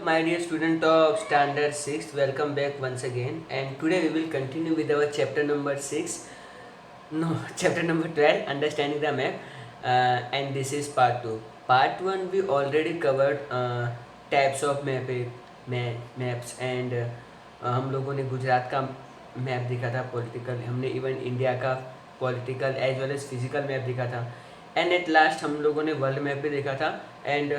my dear student of standard 6, welcome back once again, and today we will continue with our chapter number 6, no, chapter number 12, understanding the map, and this is part 2. Part 1 we already covered types of maps, and हम लोगों ने गुजरात का map देखा था political, हमने even India का political as well as physical map देखा था, एंड एट लास्ट हम लोगों ने वर्ल्ड मैप भी देखा था, एंड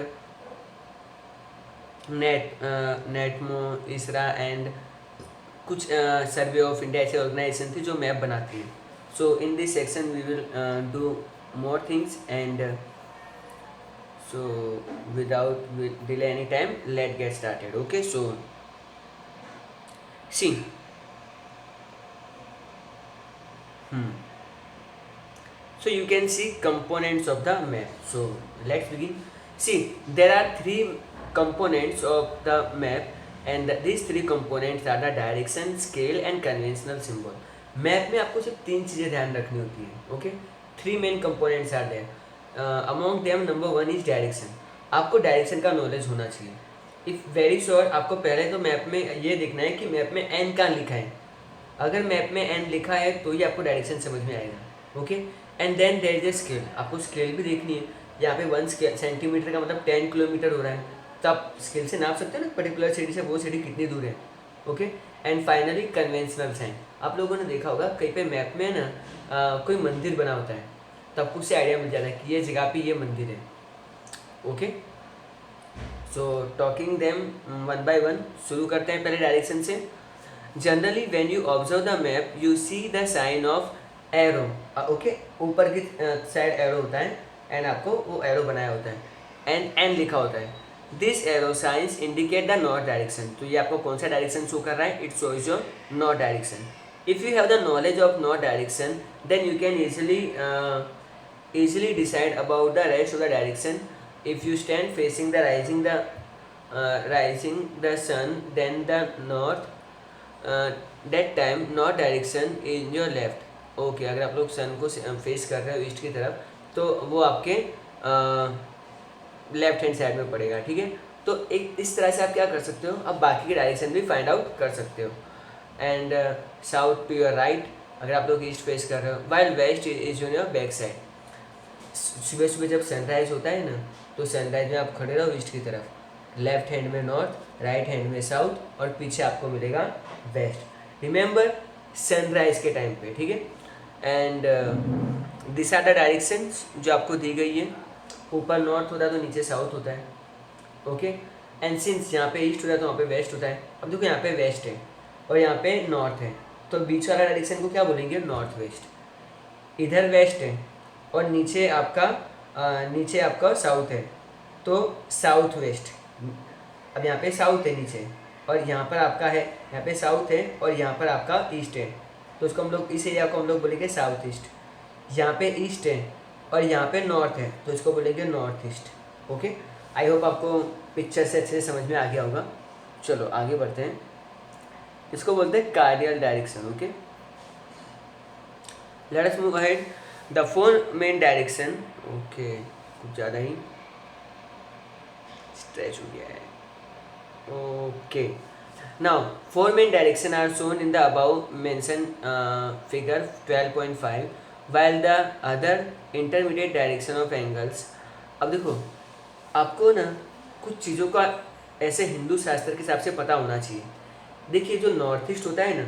नेटमो, इसरा एंड कुछ सर्वे ऑफ इंडिया ऐसे ऑर्गेनाइजेशन थी जो मैप बनाती है. So in this section we will do more things, and so without delay any time let get started. Okay, so see so you can see components of the map. So let's begin. See, there are three components of the map, and these three components are the direction, scale and conventional symbol. Map में आपको सिर्फ तीन चीज़ें ध्यान रखनी होती है. Okay, three main components are there. Among them number 1 is direction. आपको डायरेक्शन का नॉलेज होना चाहिए. इफ वेरी श्योर, आपको पहले तो मैप में ये देखना है कि मैप में एन कहाँ लिखा है. अगर मैप में एन लिखा है तो ही आपको डायरेक्शन समझ में आएगा. Okay, and then there is a scale. आपको स्केल भी देखनी है. यहाँ पे 1 सेंटीमीटर का मतलब 10 किलोमीटर हो रहा है, तो आप स्केल से नाप सकते हो ना पर्टिकुलर सिटी से वो सिटी कितनी दूर है. Okay, and finally conventional sign. आप लोगों ने देखा होगा कहीं पे मैप में ना कोई मंदिर बना होता है, तो आपको उससे आइडिया मिल जाता है कि ये जगह पे ये मंदिर है. Okay, so talking them one by one. शुरू करते हैं पहले डायरेक्शन से. Generally when you observe the map you see the sign of arrow. Okay, ऊपर की साइड एरो होता है, एंड आपको वो एरो बनाया होता है, एंड एन लिखा होता है. This arrow science indicate the north direction. तो ये आपको कौन सा डायरेक्शन शो कर रहा है? It shows your north direction. If you have the knowledge of north direction then you can easily decide about the rest of the direction. If you stand facing the rising the sun, then the north, that time north direction is your left. Okay, अगर आप लोग सन को face कर रहे हो east की तरफ, तो वो आपके लेफ्ट हैंड साइड में पड़ेगा. ठीक है, तो एक इस तरह से आप क्या कर सकते हो, अब बाकी के डायरेक्शन भी फाइंड आउट कर सकते हो. And south to your right, अगर आप लोग ईस्ट फेस कर रहे हो, while west is on your back side. सुबह सुबह जब सनराइज होता है ना, तो सनराइज में आप खड़े रहो ईस्ट की तरफ, लेफ्ट हैंड में नॉर्थ, राइट हैंड में साउथ, और पीछे आपको मिलेगा वेस्ट. रिमेंबर सनराइज के टाइम पे. ठीक है, and this are the directions जो आपको दी गई है. ऊपर नॉर्थ होता है तो नीचे साउथ होता है. ओके, एंड सिंस यहाँ पे ईस्ट होता है तो वहाँ पे वेस्ट होता है. अब देखो यहाँ पे वेस्ट है और यहाँ पे नॉर्थ है, तो बीच वाला डायरेक्शन को क्या बोलेंगे? North west. इधर वेस्ट है और नीचे आपका साउथ है, तो साउथ वेस्ट. अब यहाँ पे साउथ है नीचे, और यहाँ पर आपका है, यहाँ पे साउथ है और यहाँ पर आपका ईस्ट है, तो उसको हम लोग, इस एरिया को हम लोग बोलेंगे साउथ ईस्ट. यहाँ पे ईस्ट है और यहाँ पे नॉर्थ है, तो इसको बोलेंगे north east. Okay, I hope आपको पिक्चर से अच्छे से समझ में आ गया होगा. चलो आगे बढ़ते हैं. इसको बोलते हैं cardinal direction. Okay, let us move ahead. The 4 main direction. Okay, कुछ ज़्यादा ही स्ट्रेच हो गया है. Okay, now 4 main direction are shown in the above mentioned figure 12.5, while the other intermediate direction of angles. अब देखो, आपको ना कुछ चीज़ों का ऐसे हिंदू शास्त्र के हिसाब से पता होना चाहिए. देखिए, जो नॉर्थ ईस्ट होता है ना,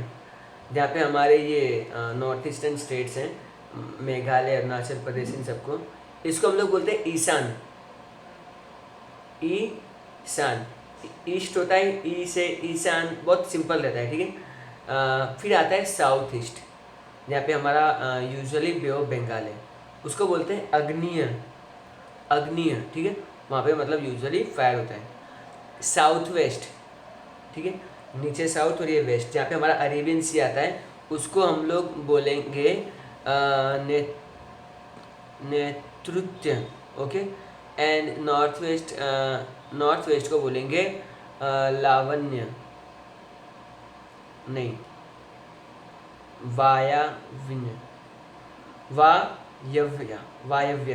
जहाँ पे हमारे ये नॉर्थ ईस्टर्न स्टेट्स हैं, मेघालय, अरुणाचल प्रदेश, इन सबको, इसको हम लोग बोलते हैं ईशान. ईशान, ईस्ट होता है, ई से ईशान, बहुत सिंपल रहता है. ठीक है, फिर आता है साउथ ईस्ट, जहाँ पे हमारा यूजुअली बे ऑफ बंगाल है, उसको बोलते हैं अग्निय. ठीक है, वहाँ पे मतलब यूजुअली फायर होता है. साउथ वेस्ट, ठीक है, नीचे साउथ और ये वेस्ट, जहाँ पे हमारा अरेबियन सी आता है, उसको हम लोग बोलेंगे नेतृत्व. ओके, एंड नॉर्थ वेस्ट को बोलेंगे लावण्य, नहीं,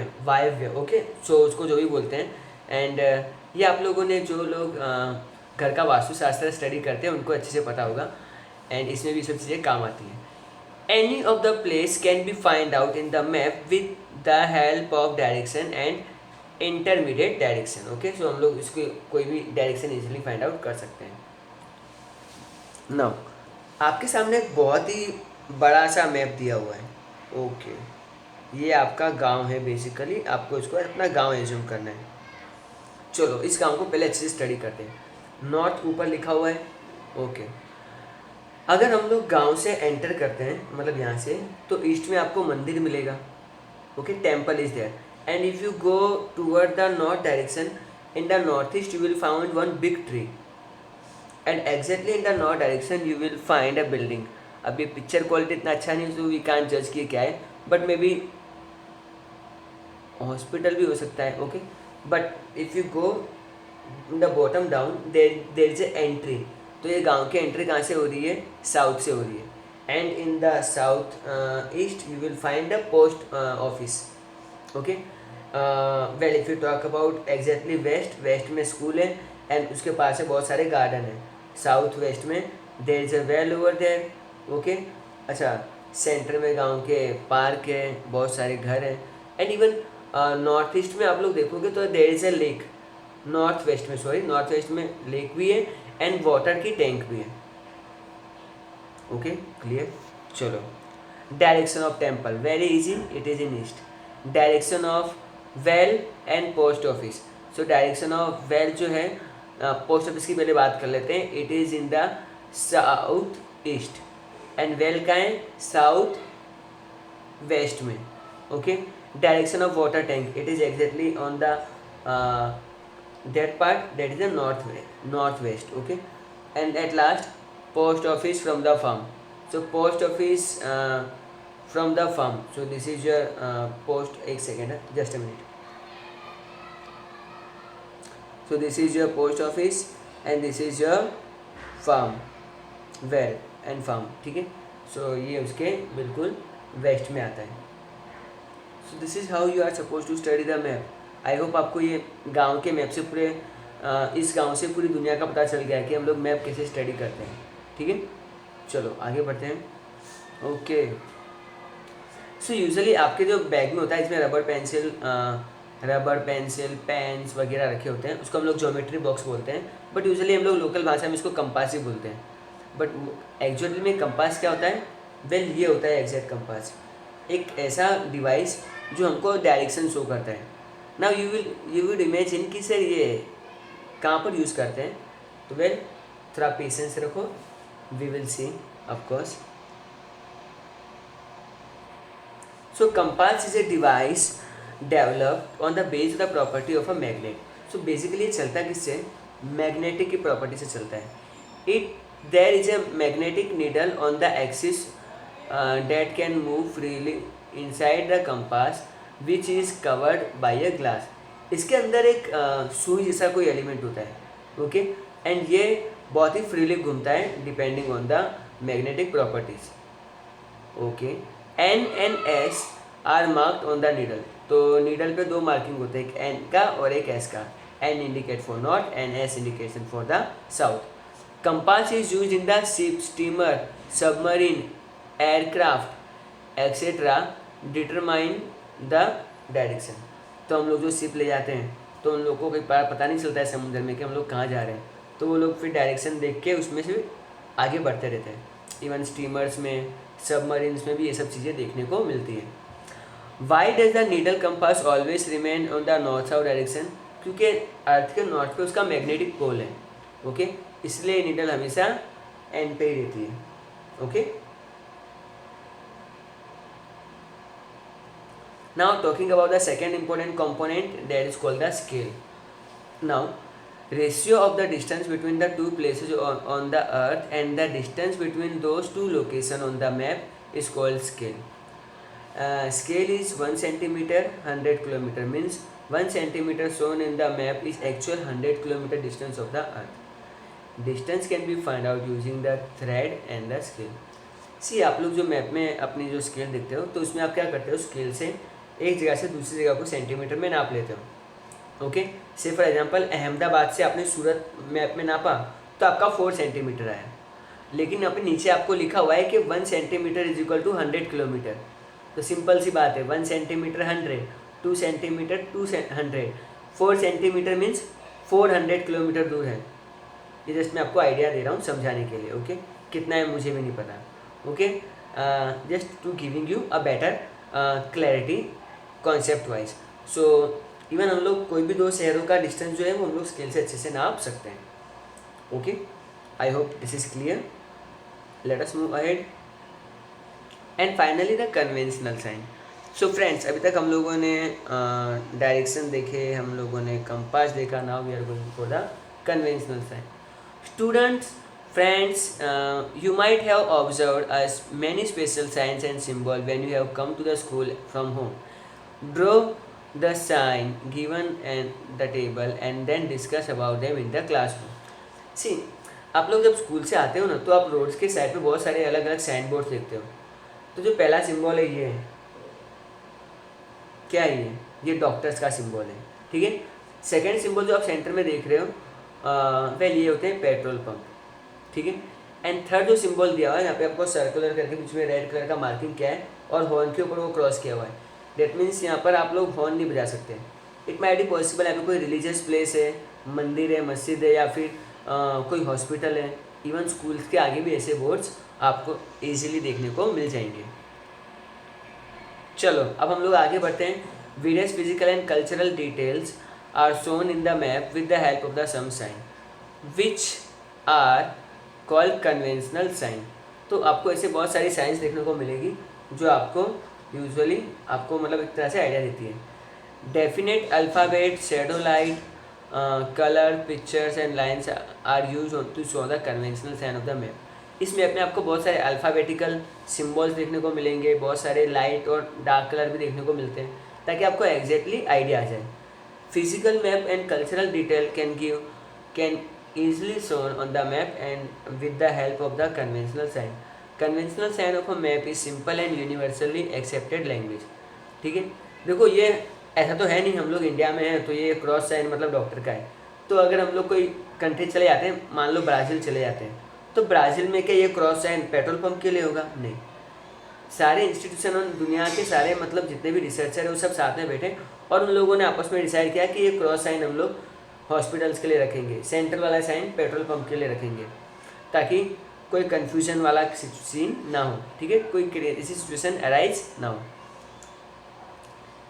वायव्य. ओके, सो उसको जो भी बोलते हैं. एंड ये आप लोगों ने, जो लोग घर का वास्तुशास्त्र स्टडी करते हैं उनको अच्छे से पता होगा, एंड इसमें भी सब चीज़ें काम आती हैं. Any of the place can be find out in the map with the help of direction and intermediate direction. Okay, so हम लोग इसको कोई भी डायरेक्शन इजीली फाइंड आउट कर सकते हैं. नाउ आपके सामने एक बहुत ही बड़ा सा मैप दिया हुआ है. ओके, ये आपका गांव है बेसिकली, आपको इसको अपना गांव एज्यूम करना है. चलो इस गांव को पहले अच्छे से स्टडी करते हैं. नॉर्थ ऊपर लिखा हुआ है. ओके, अगर हम लोग गांव से एंटर करते हैं मतलब यहाँ से, तो ईस्ट में आपको मंदिर मिलेगा. Okay, temple is there. And if you go toward the north direction, in the north east you will found one big tree, and exactly in the north direction you will find a building. अब ये picture quality इतना अच्छा नहीं, so we can't जज कि क्या है, but may be hospital भी हो सकता है. Okay, but if you go in the bottom down there is a entry. तो ये गांव की एंट्री कहाँ से हो रही है? साउथ से हो रही है. And in the south east you will find the post office. Okay, well if you talk about exactly west, west में स्कूल है एंड उसके पास है बहुत सारे गार्डन हैं. साउथ वेस्ट में there is a well over there. Okay, अच्छा, सेंटर में गांव के पार्क है, बहुत सारे घर हैं. एंड इवन नॉर्थ ईस्ट में आप लोग देखोगे तो there is a lake. North west में लेक भी है एंड वाटर की टैंक भी है. Okay, clear. चलो, direction of temple very easy, it is in east. Direction of well and post office. So direction of well जो है, post office की पहले बात कर लेते हैं. It is in the south east and well का है साउथ वेस्ट में. Okay, direction of water tank, it is exactly on the that part, that is the northwest. Okay, and at last post office from the farm. So post office from the farm. So this is your post. एक second, just a minute. So this is your post office and this is your farm, well and farm. ठीक है, so ये उसके बिल्कुल waste में आता है. So this is how you are supposed to study the map. I hope आपको ये गांव के मैप से पूरे इस गांव से पूरी दुनिया का पता चल गया कि हम लोग मैप कैसे स्टडी करते हैं. ठीक है, चलो आगे बढ़ते हैं. ओके, सो यूजुअली आपके जो बैग में होता है इसमें रबर पेंसिल पेन्स वगैरह रखे होते हैं, उसको हम लोग ज्योमेट्री बॉक्स बोलते हैं. बट यूजुअली हम लोग लोकल भाषा में इसको कंपास ही बोलते हैं. बट एक्चुअली में कंपास क्या होता है? वेल ये होता है एग्जैक्ट कंपास, एक ऐसा डिवाइस जो हमको डायरेक्शन शो करता है. नाउ यू विल इमेजिन कि सर ये कहाँ पर यूज़ करते हैं. तो वेल थोड़ा पेशेंस रखो, we will see of course. So compass is a device developed on the base of the property of a magnet. So basically ये चलता किससे? मैग्नेटिक की प्रॉपर्टी से चलता है. There is a magnetic needle on the axis that can move freely inside the compass which is covered by a glass. इसके अंदर एक सुई जैसा कोई एलिमेंट होता है. ओके, एंड ये बहुत ही फ्रीली घूमता है depending on the magnetic properties. Okay, N and S are marked on the needle. तो नीडल पे दो मार्किंग होते हैं, एक एन का और एक एस का. N indicate for north and S indication for the south. Compass is use in the ship, steamer, submarine, aircraft etcetera determine the direction. तो हम लोग जो शिप ले जाते हैं तो उन लोगों को पता नहीं चलता है समुद्र में कि हम लोग कहाँ जा रहे हैं, तो वो लोग फिर डायरेक्शन देख के उसमें से आगे बढ़ते रहते हैं. इवन स्टीमर्स में, सबमरीन्स में भी ये सब चीज़ें देखने को मिलती हैं. Why does the needle compass always remain on the north south direction? क्योंकि अर्थ के नॉर्थ पे उसका मैग्नेटिक पोल है. ओके, इसलिए नीडल हमेशा एंड पे ही रहती है. Okay, now talking about the second important component, that is called the scale. Now ratio of the distance between the two places on the earth and the distance between those two locations on the map is called scale. Scale is 1 centimeter 100 kilometer, means 1 centimeter shown in the map is actual 100 kilometer distance of the earth. Distance can be find out using the thread and the scale. See, आप लोग जो map में अपनी जो scale देखते हो तो उसमें आप क्या करते हो, स्केल से एक जगह से दूसरी जगह को सेंटीमीटर में नाप लेते हो. ओके, से फॉर एग्जांपल अहमदाबाद से आपने सूरत मैप में नापा तो आपका 4 सेंटीमीटर आया, लेकिन अपने नीचे आपको लिखा हुआ है कि 1 centimetre is equal to 100 kilometre. तो सिंपल सी बात है, 1 centimetre 100, 2 centimetre 100, 4 centimetre means 400 kilometre दूर है। ये जस्ट मैं आपको आइडिया दे रहा हूँ समझाने के लिए। ओके, कितना है मुझे भी नहीं पता। Okay, just to giving you a better clarity concept wise. So even हम लोग कोई भी दो शहरों का डिस्टेंस जो है वो हम लोग स्केल से अच्छे से नाप सकते हैं। Okay, I hope this is clear. Let us move ahead and finally the conventional sign. So friends, अभी तक हम लोगों ने डायरेक्शन देखे, हम लोगों ने कंपास देखा। Now we are going for the conventional sign. Students, friends, you might have observed as many special signs and symbols when you have come to the school from home. Draw the sign given at the table and then discuss about them in the classroom. See, आप लोग जब school से आते हो ना तो आप roads के साइड पे बहुत सारे अलग अलग साइन बोर्ड देखते हो। तो जो पहला सिंबल है ये है, क्या है ये डॉक्टर्स का सिंबल है। ठीक है, सेकेंड सिंबल जो आप सेंटर में देख रहे हो वेल ये होते हैं पेट्रोल पंप। ठीक है, एंड थर्ड जो सिंबल दिया हुआ है यहाँ पे आपको सर्कुलर करके बीच में रेड कलर का मार्किंग किया है और हॉर्न के ऊपर वो क्रॉस किया हुआ है। डेट मीन्स यहाँ पर आप लोग हॉर्न नहीं बजा सकते। इट माइट बी पॉसिबल यहाँ पे कोई रिलीजियस प्लेस है, मंदिर है, मस्जिद है, या फिर कोई हॉस्पिटल है। इवन स्कूल्स के आगे भी ऐसे बोर्ड्स आपको ईजिली देखने को मिल जाएंगे। चलो अब हम लोग आगे बढ़ते हैं। Various physical and cultural details are shown in the map with the help of the some sign which are called conventional sign। तो आपको ऐसे बहुत सारी साइंस देखने को मिलेगी जो आपको यूजुअली आपको मतलब एक तरह से आइडिया देती है। Definite alphabet, shadow light, colour, pictures and lines are use to show the conventional sign of the map. इस मैप में आपको बहुत सारे अल्फ़ाबेटिकल सिम्बॉल्स देखने को मिलेंगे, बहुत सारे लाइट और डार्क कलर भी देखने को मिलते हैं ताकि आपको एग्जैक्टली आइडिया आ जाए। Physical map and cultural detail can easily shown on the map and with the help of the conventional sign. Conventional sign of a map is simple and universally accepted language। ठीक है, देखो ये ऐसा तो है नहीं हम लोग इंडिया में हैं तो ये क्रॉस साइन मतलब डॉक्टर का है। तो अगर हम लोग कोई कंट्री चले जाते हैं, मान लो ब्राज़ील चले जाते हैं, तो ब्राज़ील में क्या ये क्रॉस साइन पेट्रोल पंप के लिए होगा? नहीं। सारे इंस्टीट्यूशन और दुनिया के सारे मतलब जितने भी रिसर्चर है वो सब साथ में बैठे और उन लोगों ने आपस में डिसाइड किया कि ये क्रॉस साइन हम लोग हॉस्पिटल्स के लिए रखेंगे, सेंटर वाला साइन पेट्रोल पंप के लिए रखेंगे, ताकि कोई कन्फ्यूजन वाला सीन ना हो। ठीक है, कोई ऐसी सिचुएशन अराइज ना हो।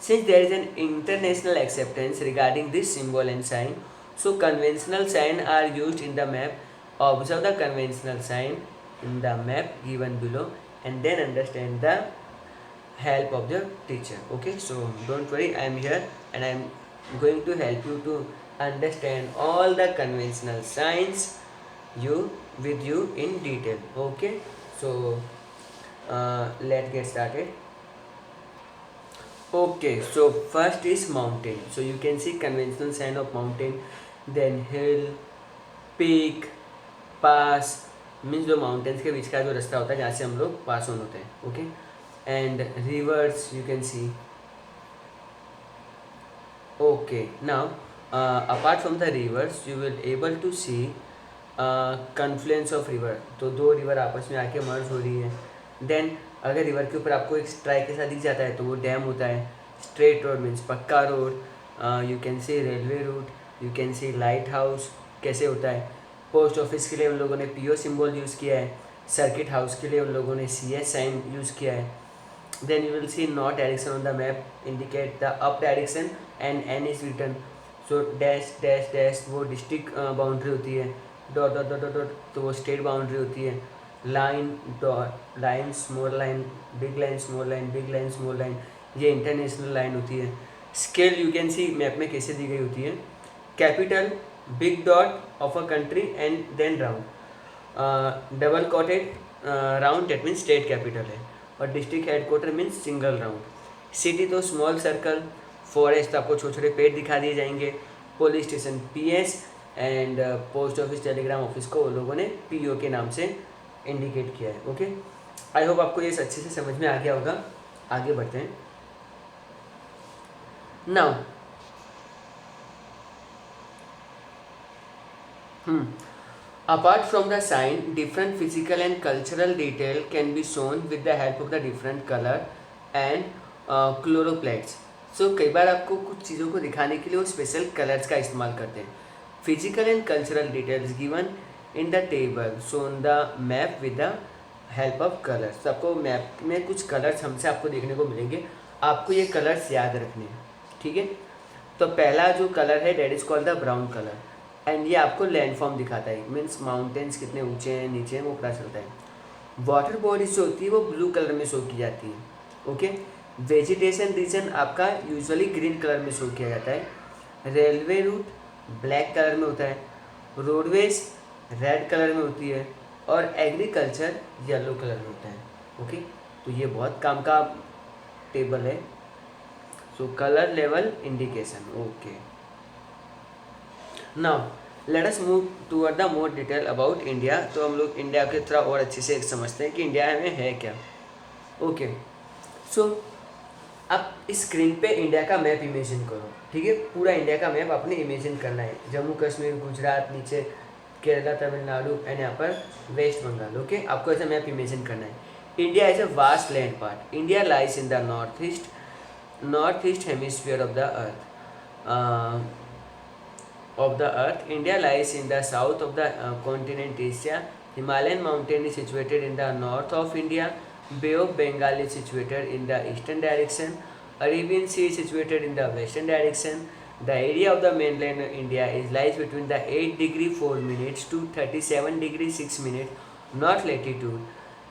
Since there is an international acceptance regarding this symbol and sign, so conventional sign are used in the map. Observe the conventional sign in the map given below and then understand the help of the teacher. Okay, so don't worry, I am here and I am going to help you to understand all the conventional signs with you in detail. Okay, so let's get started. Okay, so first is mountain. So you can see conventional sign of mountain, then hill, peak, pass means जो mountains के बीच का जो रास्ता होता है जहाँ से हम लोग पास ऑन होते हैं। Okay, and rivers you can see. Okay, now apart from the rivers you will able to see confluence of river. तो दो रिवर आपस में आके मर्ज हो रही है। देन अगर रिवर के ऊपर आपको एक स्ट्राइक ऐसा दिख जाता है तो वो डैम होता है। स्ट्रेट रोड मीन्स पक्का road. You can C railway route, you can C light house कैसे होता है। पोस्ट ऑफिस के लिए उन लोगों ने पीओ सिंबल यूज़ किया है। सर्किट हाउस के लिए उन लोगों ने सीएस साइन यूज़ किया है। Then you will see north direction on the map indicate the up direction and N is return. So dash dash dash वो डिस्ट्रिक्ट बाउंड्री होती है। डॉट डॉट डॉट डॉट तो वो स्टेट बाउंड्री होती है। Line dot line small line big line small line big line small line ये international line होती है। Scale you can see map में कैसे दी गई होती है। Capital big dot of a country and then round. Double coated round that means state capital है। और district headquarter means single round. City तो स्मॉल सर्कल। फॉरेस्ट आपको छोटे छोटे पेड़ दिखा दिए जाएंगे। Police station PS and post office Telegram office को उन लोगों ने पीओ के नाम से इंडिकेट किया है। ओके, आई होप आपको ये अच्छे से समझ में आ गया होगा। आगे बढ़ते हैं। Now Apart from the sign, different physical and cultural detail can be shown with the help of the different color and chloroplasts. So कई बार आपको कुछ चीज़ों को दिखाने के लिए वो स्पेशल कलर्स का इस्तेमाल करते हैं. Physical and cultural details given in the table shown the map with the help of colours. तो आपको मैप में कुछ कलर्स हमसे आपको देखने को मिलेंगे. आपको ये कलर्स याद रखने हैं, ठीक है. तो पहला जो कलर है that is called the brown colour, and ये आपको लैंडफॉर्म दिखाता है. मीन्स माउंटेन्स कितने ऊंचे हैं नीचे हैं वो पता चलता है. वाटर बॉडीज जो होती है वो ब्लू कलर में शो की जाती है. ओके. वेजिटेशन रीजन आपका यूजुअली ग्रीन कलर में शो किया जाता है. रेलवे रूट ब्लैक कलर में होता है. रोडवेज रेड कलर में होती है. और एग्रीकल्चर येलो कलर में होता है. ओके. तो ये बहुत काम का टेबल है. So colour level indication. Okay. Now let us move toward the more detail about India. तो हम लोग इंडिया की तरह और अच्छे से समझते हैं कि इंडिया में है क्या. ओके. सो अब इस स्क्रीन पे इंडिया का मैप इमेजिन करो, ठीक है. पूरा इंडिया का मैप आपने इमेजिन करना है. जम्मू कश्मीर, गुजरात, नीचे केरला, तमिलनाडु एंड यहाँ पर वेस्ट बंगाल. ओके. आपको ऐसा मैप इमेजिन करना है. India is a vast land part. India lies in the north east hemisphere of the earth. India lies in the south of the continent Asia. Himalayan mountain is situated in the north of India. Bay of Bengal is situated in the eastern direction. Arabian Sea is situated in the western direction. The area of the mainland India lies between the 8 degree 4 minutes to 37 degree 6 minutes north latitude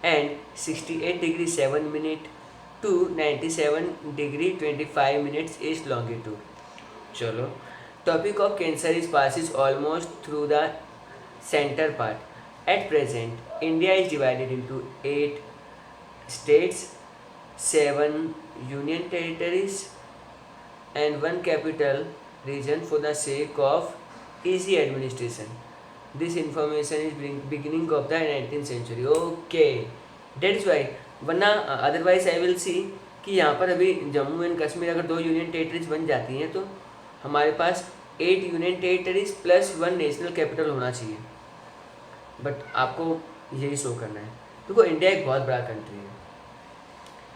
and 68 degree 7 minute to 97 degree 25 minutes east longitude. चलो. Topic of cancer is passes almost through the center part. At present, India is divided into 8 states, 7 union territories, and 1 capital region for the sake of easy administration. This information is beginning of the 19th century. Okay, that's why. वरना otherwise I will see कि यहाँ पर अभी Jammu and Kashmir अगर 2 union territories बन जाती हैं तो हमारे पास 8 union territories plus 1 national capital होना चाहिए. बट आपको यही शो करना है. देखो इंडिया एक बहुत बड़ा कंट्री है.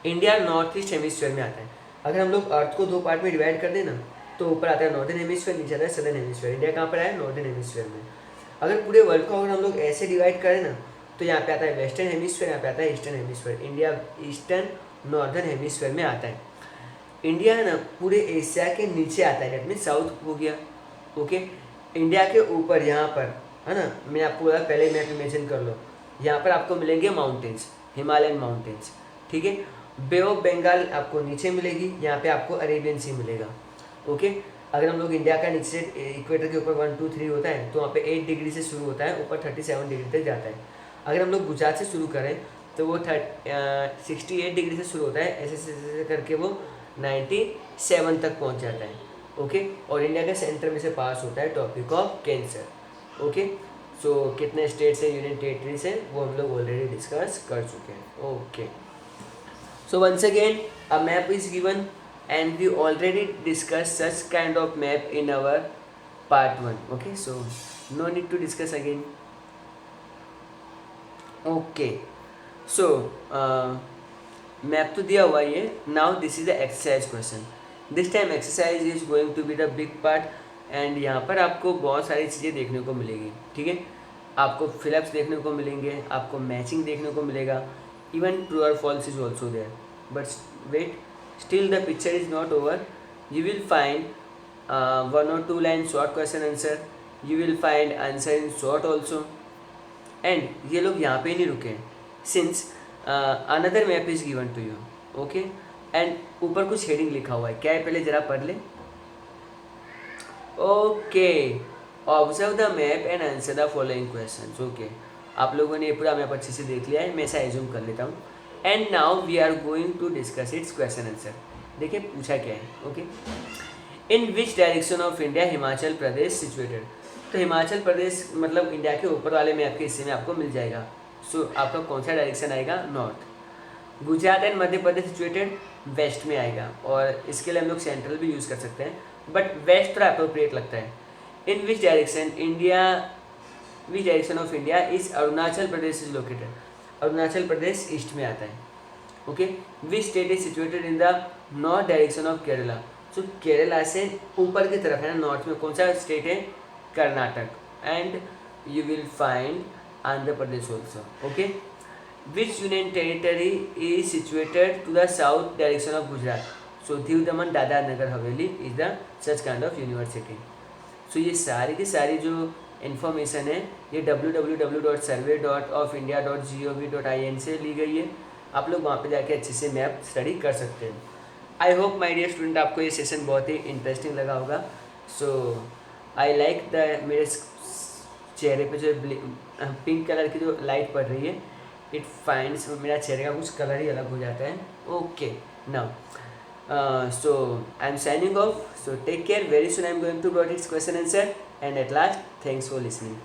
इंडिया नॉर्थ ईस्ट हेमिस्फीयर में आता है. अगर हम लोग अर्थ को 2 पार्ट में डिवाइड कर दें ना तो ऊपर आता है नॉर्दर्न हेमिस्फीयर, नीचे आता है सदर्न हेमिस्फीयर. इंडिया कहाँ पर है? नॉर्दर्न हेमिस्फीयर में. अगर पूरे वर्ल्ड को अगर हम लोग ऐसे डिवाइड करें ना तो यहाँ पे आता है वेस्टर्न हेमिस्फीयर, यहाँ पे आता है eastern hemisphere. India eastern northern hemisphere में आता है. इंडिया है ना पूरे एशिया के नीचे आता है. डेट मीन साउथ हो गया. ओके. इंडिया के ऊपर यहाँ पर है ना, मैं आपको बोला पहले मैप इमेजिन कर लो. यहाँ पर आपको मिलेंगे माउंटेन्स, हिमालयन माउंटेन्स, ठीक है. बे ऑफ बंगाल आपको नीचे मिलेगी. यहाँ पे आपको अरेबियन सी मिलेगा. ओके. अगर हम लोग इंडिया का नीचे इक्वेटर के ऊपर 1 2 3 होता है तो वहाँ पे 8 डिग्री से शुरू होता है, ऊपर 37 डिग्री तक जाता है. अगर हम लोग गुजरात से शुरू करें तो वो 68 डिग्री से शुरू होता है, ऐसे करके वो 97 तक पहुँच जाता है. ओके. और इंडिया के सेंटर में से पास होता है टॉपिक ऑफ कैंसर. ओके. सो कितने स्टेट्स हैं, यूनियन टेरिटरीज हैं, वो हम लोग ऑलरेडी डिस्कस कर चुके हैं. Okay. So once again a map is given and we already discuss such kind of map in our part 1. Okay. So no need to discuss again. Okay. So map तो दिया हुआ ही है. Now this is the exercise question. This time exercise is going to be the big part and यहाँ पर आपको बहुत सारी चीज़ें देखने को मिलेगी, ठीक है. आपको फिलअप्स देखने को मिलेंगे, आपको मैचिंग देखने को मिलेगा, इवन ट्रू और false is also there. But wait, still the picture is not over. You will find 1 or 2 line short question answer. You will find answer in short also. And ये लोग यहाँ पे नहीं रुके since another map is given to you. Okay. And ऊपर कुछ heading लिखा हुआ है, क्या है पहले जरा पढ़ ले. Okay. Observe the map and answer the following questions. Okay. आप लोगों ने पूरा मैप अच्छे से देख लिया है, मैं ऐसा एज्यूम कर लेता हूँ. And now we are going to discuss its question answer. देखिए पूछा क्या है. Okay. In which direction of India Himachal Pradesh situated. तो हिमाचल प्रदेश मतलब इंडिया के ऊपर वाले मैप के हिस्से में आपको मिल जाएगा. सो आपका कौन सा डायरेक्शन आएगा? North. Gujarat and Madhya Pradesh situated west में आएगा, और इसके लिए हम लोग सेंट्रल भी यूज़ कर सकते हैं, बट वेस्ट थोड़ा अप्रोप्रिएट लगता है. In which direction India which direction of India is Arunachal Pradesh is located, Arunachal Pradesh east में आता है। Okay, which state is situated in the north direction of Kerala, so Kerala से ऊपर की तरफ है ना, नॉर्थ में कौन सा स्टेट है, Karnataka, and you will find Andhra Pradesh also. Okay, which union territory is situated to the south direction of Gujarat, so Diu Daman Dadra Nagar Haveli is the such kind of university. So ये सारी की सारी जो इन्फॉर्मेशन है ये www.survey.of.india.gov.in से ली गई है। आप लोग वहाँ पे जाके अच्छे से मैप स्टडी कर सकते हैं। I hope my dear student आपको ये सेशन बहुत ही इंटरेस्टिंग लगा होगा। सो आई लाइक द मेरे चेहरे पे जो पिंक कलर की जो लाइट पड़ रही है, इट फाइंड्स मेरा चेहरे का कुछ कलर ही अलग हो जाता है। Okay, now so I'm signing off, so take care, very soon I'm going to got its question answer, and at last thanks for listening.